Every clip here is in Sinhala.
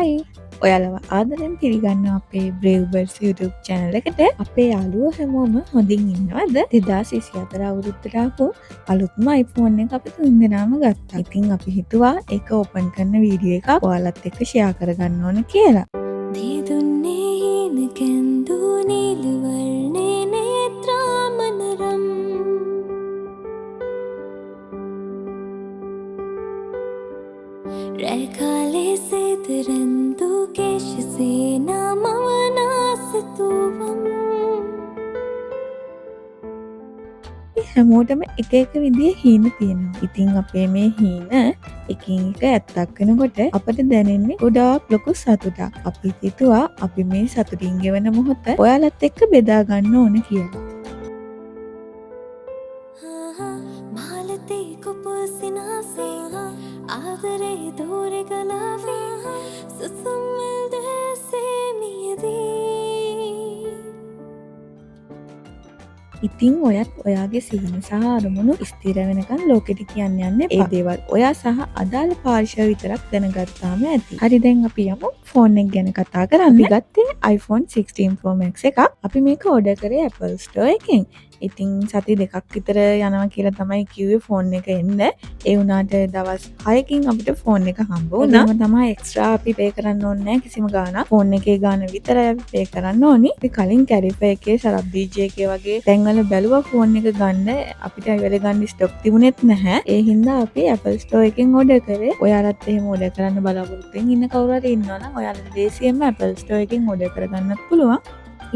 හයි ඔයාලව ආදරෙන් පිළිගන්නවා අපේ Brave Birds YouTube channel එකට. අපේ යාළුවෝ හැමෝම හොඳින් ඉන්නවද? 2024 අවුරුද්දට ආපු අලුත්ම iPhone එක අපි තුන්දෙනාම ගත්තා. ඉතින් අපි හිතුවා ඒක ඕපන් කරන වීඩියෝ එකක් ඔයාලත් එක්ක share කරගන්න ඕන කියලා. දී දුන්නේ හින කැඳු නිල වර්ණේ නේත්‍රාමනරම් රැකාලේ සේතරන්දු කේශසේනා මවනාසතුවම්. හැමෝටම එක එක විදිහේ හීන තියෙනවා. ඉතින් අපේ මේ හීන එකින් එක ඇත්තක් වෙනකොට අපිට දැනෙන්නේ ගොඩාක් ලොකු සතුටක්. අපි හිතුවා අපි මේ සතුටින් ගෙවන මොහොත ඔයාලත් එක්ක බෙදා ගන්න ඕන කියලා. මාලතේ කුපසිනාසේ ආදරේ දෝරේ ගලාවේ සුසුම්මල් දැසේ මියදී. ඉතින් ඔයත් ඔයාගේ සිහින සහ අරමුණු ස්ථිර වෙනකන් ලෝකෙට කියන්න යන්න එපා. ඒ දේවල් ඔයා සහ අදාළ පාර්ශව විතරක් දැනගත්තාම ඇති. හරි දැන් අපි යමු ෆෝන් එක ගැන කතා කරන්න. අපි ගත්තේ iPhone 16 Pro Max එකක්. අපි මේක ඕඩර් කරේ Apple Store එකෙන්. ඉතින් සති දෙකක් විතර යනවා කියලා තමයි කිව්වේ ෆෝන් එක එන්න. ඒ වුණාට දවස් 6කින් අපිට ෆෝන් එක හම්බ වුණා. ඒකම තමයි එක්ස්ට්‍රා අපි පේ කරන්න ඕනේ නැහැ කිසිම ගාණක්. ෆෝන් එකේ ගාණ විතරයි අපි පේ කරන්න ඕනි. අපි කලින් කැරිෆර් එකේ සරබ් DJ එකේ වගේ තැන්වල බැලුවා ෆෝන් එක ගන්න අපිට අයිවල ගන්න ස්ටොක් තිබුණෙත් නැහැ. ඒ හින්දා අපි Apple Store එකෙන් ඕඩර් කරේ. ඔයාලත් එහෙම ඕඩර් කරන්න බලාපොරොත්තු වෙන ඉන්න කවුරු හරි ඉන්නවා නම් ඔයාලට දේසියෙන්ම Apple Store එකෙන් ඕඩර් කරගන්නත් පුළුවන්.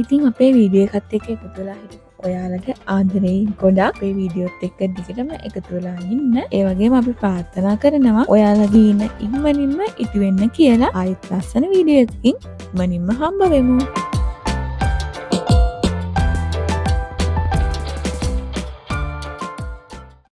ඉතින් අපේ වීඩියෝ එකත් එක්ක එකතු වෙලා හිටපු ඔයාලගේ ආදරේ ගොඩක් අපේ වීඩියෝත් එක්ක දිගටම එකතු වෙලා ඉන්න. ඒ වගේම අපි ප්‍රාර්ථනා කරනවා ඔයාලගේ ඉන්න ඉක්මනින්ම ඉටු වෙන්න කියලා. ආයෙත් ලස්සන වීඩියෝ එකකින් ඉක්මනින්ම හම්බ වෙමු.